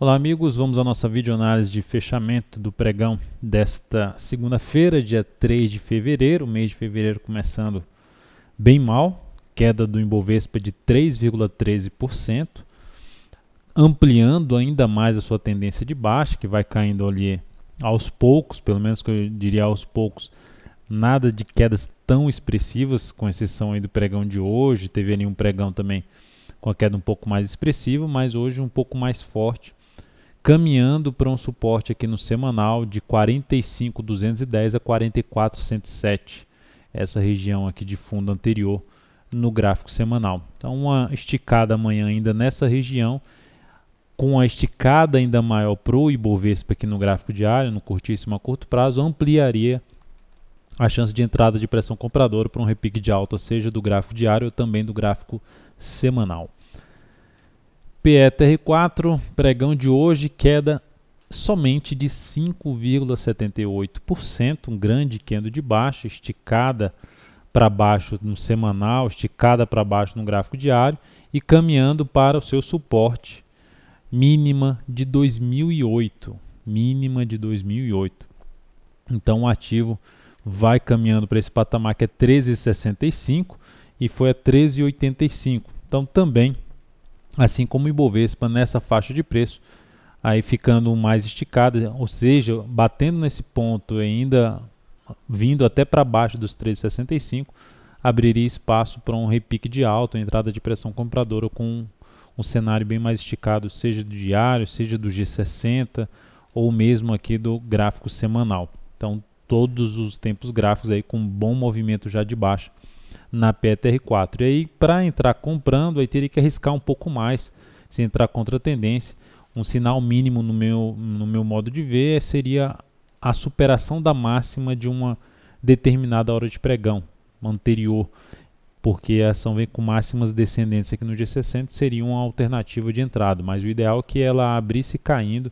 Olá amigos, vamos à nossa videoanálise de fechamento do pregão desta segunda-feira, dia 3 de fevereiro, o mês de fevereiro começando bem mal, queda do Ibovespa de 3,13%, ampliando ainda mais a sua tendência de baixa, que vai caindo ali aos poucos, pelo menos que eu diria aos poucos, nada de quedas tão expressivas, com exceção aí do pregão de hoje, teve ali um pregão também com a queda um pouco mais expressiva, mas hoje um pouco mais forte, caminhando para um suporte aqui no semanal de 45.210 a 44.107, essa região aqui de fundo anterior no gráfico semanal. Então uma esticada amanhã ainda nessa região, com a esticada ainda maior para o Ibovespa aqui no gráfico diário, no curtíssimo a curto prazo, ampliaria a chance de entrada de pressão compradora para um repique de alta, seja do gráfico diário ou também do gráfico semanal. PETR4, pregão de hoje, queda somente de 5,78%, um grande candle de baixa, esticada para baixo no semanal, esticada para baixo no gráfico diário e caminhando para o seu suporte mínima de 2008, Então o ativo vai caminhando para esse patamar que é 13,65 e foi a 13,85. Então também, assim como o Ibovespa nessa faixa de preço, aí ficando mais esticada, ou seja, batendo nesse ponto ainda vindo até para baixo dos 13,65, abriria espaço para um repique de alta, entrada de pressão compradora com um cenário bem mais esticado, seja do diário, seja do G60 ou mesmo aqui do gráfico semanal. Então todos os tempos gráficos aí com um bom movimento já de baixa na PETR4. E aí, para entrar comprando, aí teria que arriscar um pouco mais, se entrar contra a tendência. Um sinal mínimo no meu modo de ver seria a superação da máxima de uma determinada hora de pregão anterior, porque a ação vem com máximas descendentes aqui no G60, seria uma alternativa de entrada, mas o ideal é que ela abrisse caindo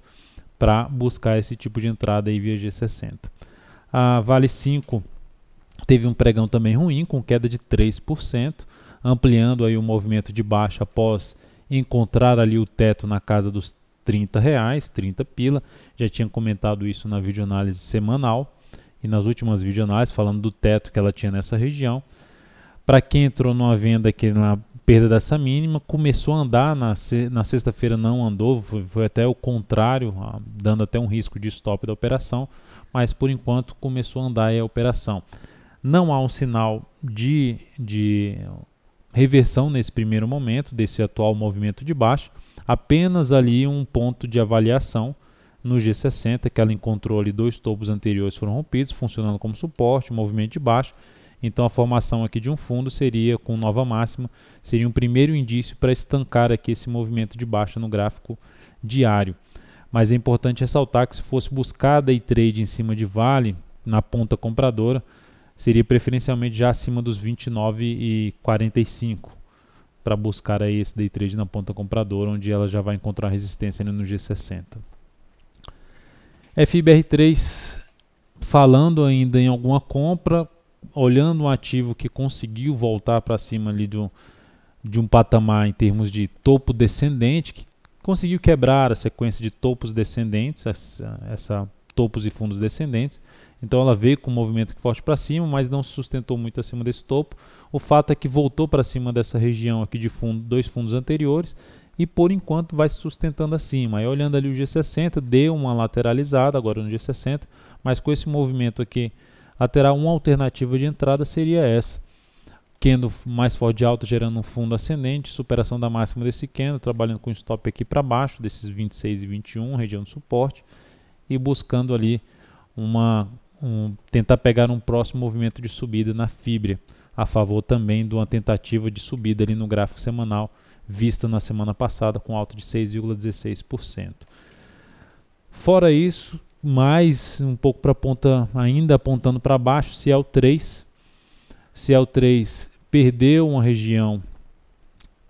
para buscar esse tipo de entrada aí via G60. A Vale 5 teve um pregão também ruim, com queda de 3%, ampliando aí o movimento de baixa após encontrar ali o teto na casa dos R$30, 30 pila. Já tinha comentado isso na videoanálise semanal e nas últimas videoanálises, falando do teto que ela tinha nessa região. Para quem entrou numa venda aqui na perda dessa mínima, começou a andar, na sexta-feira não andou, foi até o contrário, dando até um risco de stop da operação, mas por enquanto começou a andar aí a operação. Não há um sinal de reversão nesse primeiro momento, desse atual movimento de baixa, apenas ali um ponto de avaliação no G60, que ela encontrou ali dois topos anteriores foram rompidos, funcionando como suporte, movimento de baixa. Então a formação aqui de um fundo seria, com nova máxima, seria um primeiro indício para estancar aqui esse movimento de baixa no gráfico diário. Mas é importante ressaltar que se fosse buscar day trade em cima de Vale, na ponta compradora, seria preferencialmente já acima dos 29,45 para buscar aí esse day trade na ponta compradora, onde ela já vai encontrar resistência no G60. FIBR3 falando ainda em alguma compra, olhando um ativo que conseguiu voltar para cima ali de um patamar em termos de topo descendente, que conseguiu quebrar a sequência de topos descendentes, essa topos e fundos descendentes. Então ela veio com um movimento forte para cima, mas não se sustentou muito acima desse topo. O fato é que voltou para cima dessa região aqui de fundo, dois fundos anteriores, e por enquanto vai se sustentando acima. Aí olhando ali o G60, deu uma lateralizada agora no G60, mas com esse movimento aqui lateral, uma alternativa de entrada seria essa. Candle mais forte de alta gerando um fundo ascendente, superação da máxima desse candle, trabalhando com stop aqui para baixo, desses 26 e 21, região de suporte, e buscando ali tentar pegar um próximo movimento de subida na fibra, a favor também de uma tentativa de subida ali no gráfico semanal, vista na semana passada com alta de 6,16%. Fora isso, mais um pouco para a ponta, ainda apontando para baixo, CL3 perdeu uma região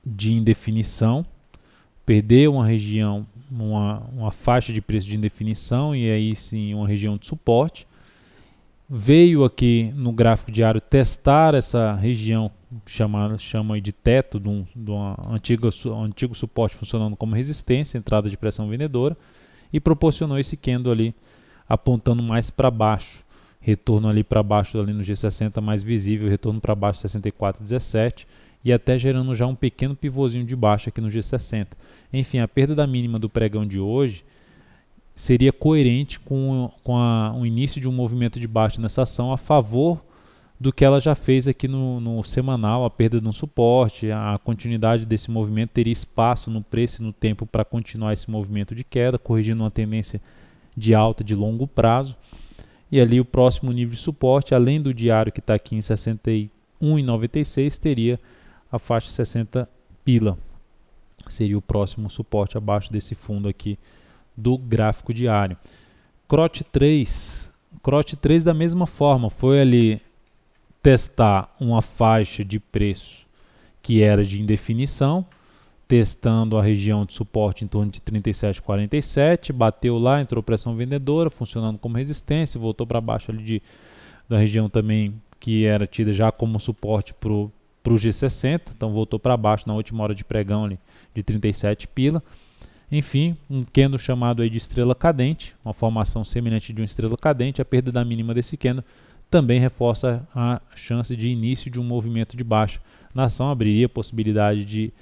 de indefinição, perdeu uma região, uma faixa de preço de indefinição e aí sim uma região de suporte, veio aqui no gráfico diário testar essa região chama de teto de um antigo suporte funcionando como resistência, entrada de pressão vendedora, e proporcionou esse candle ali apontando mais para baixo, retorno ali para baixo ali no G60 mais visível, retorno para baixo 64,17 e até gerando já um pequeno pivôzinho de baixa aqui no G60. Enfim, a perda da mínima do pregão de hoje seria coerente com o início de um movimento de baixa nessa ação a favor do que ela já fez aqui no semanal, a perda de um suporte, a continuidade desse movimento teria espaço no preço e no tempo para continuar esse movimento de queda, corrigindo uma tendência de alta de longo prazo. E ali o próximo nível de suporte, além do diário que está aqui em 61,96, teria a faixa 60 pila. Seria o próximo suporte abaixo desse fundo aqui do gráfico diário. CROT 3 da mesma forma, foi ali testar uma faixa de preço que era de indefinição, testando a região de suporte em torno de 37,47, bateu lá, entrou pressão vendedora, funcionando como resistência, voltou para baixo ali da região também que era tida já como suporte para o G60, então voltou para baixo na última hora de pregão ali de 37 pila. Enfim, um candle chamado aí de estrela cadente, uma formação semelhante de uma estrela cadente, a perda da mínima desse candle também reforça a chance de início de um movimento de baixa na ação, abriria possibilidade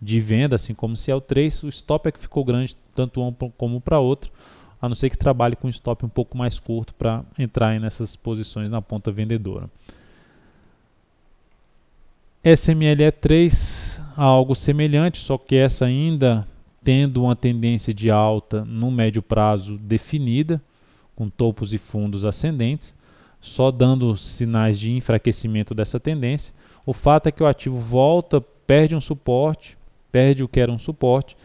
de venda, assim como CL3, o stop é que ficou grande tanto um como para outro, a não ser que trabalhe com um stop um pouco mais curto para entrar nessas posições na ponta vendedora. SMLE3, algo semelhante, só que essa ainda tendo uma tendência de alta no médio prazo definida, com topos e fundos ascendentes, só dando sinais de enfraquecimento dessa tendência. O fato é que o ativo volta, perde um suporte, perde o que era um suporte,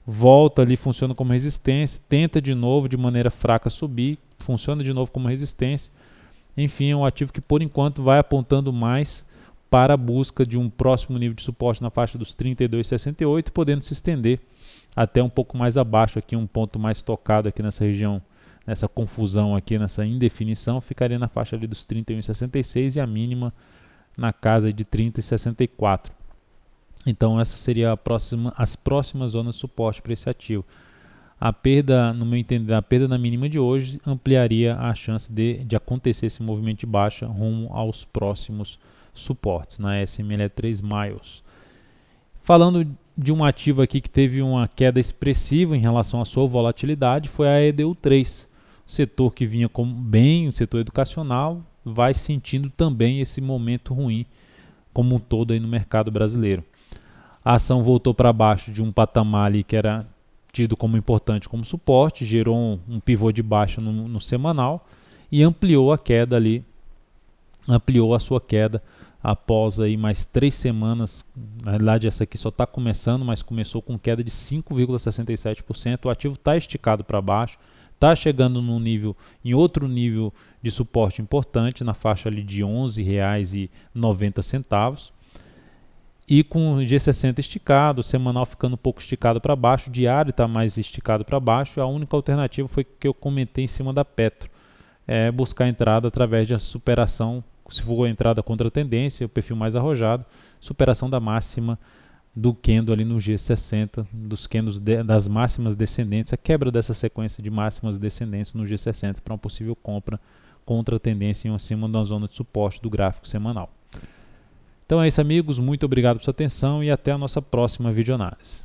volta ali, funciona como resistência, tenta de novo de maneira fraca subir, funciona de novo como resistência. Enfim, é um ativo que por enquanto vai apontando mais para a busca de um próximo nível de suporte na faixa dos 32,68, podendo se estender até um pouco mais abaixo, aqui um ponto mais tocado aqui nessa região, nessa confusão aqui, nessa indefinição, ficaria na faixa ali dos 31,66 e a mínima na casa de 30,64. Então essa seria as próximas zonas de suporte para esse ativo. A perda, no meu entender, a perda na mínima de hoje ampliaria a chance de acontecer esse movimento de baixa rumo aos próximos suportes na SMLE3 Miles. Falando de um ativo aqui que teve uma queda expressiva em relação à sua volatilidade, foi a EDU3. O setor que vinha bem, o setor educacional, vai sentindo também esse momento ruim como um todo aí no mercado brasileiro. A ação voltou para baixo de um patamar ali que era tido como importante como suporte, gerou um pivô de baixa no semanal e ampliou a queda ali, ampliou a sua queda após aí mais 3 semanas. Na realidade essa aqui só está começando, mas começou com queda de 5,67%. O ativo está esticado para baixo, está chegando em outro nível de suporte importante, na faixa ali de R$ 11,90. E com o G60 esticado, o semanal ficando um pouco esticado para baixo, o diário está mais esticado para baixo. A única alternativa foi que eu comentei em cima da Petro, buscar entrada através de superação, se for entrada contra a tendência, o perfil mais arrojado, superação da máxima do candle ali no G60, dos candles das máximas descendentes, a quebra dessa sequência de máximas descendentes no G60 para uma possível compra contra a tendência em cima da zona de suporte do gráfico semanal. Então é isso, amigos, muito obrigado pela sua atenção e até a nossa próxima videoanálise.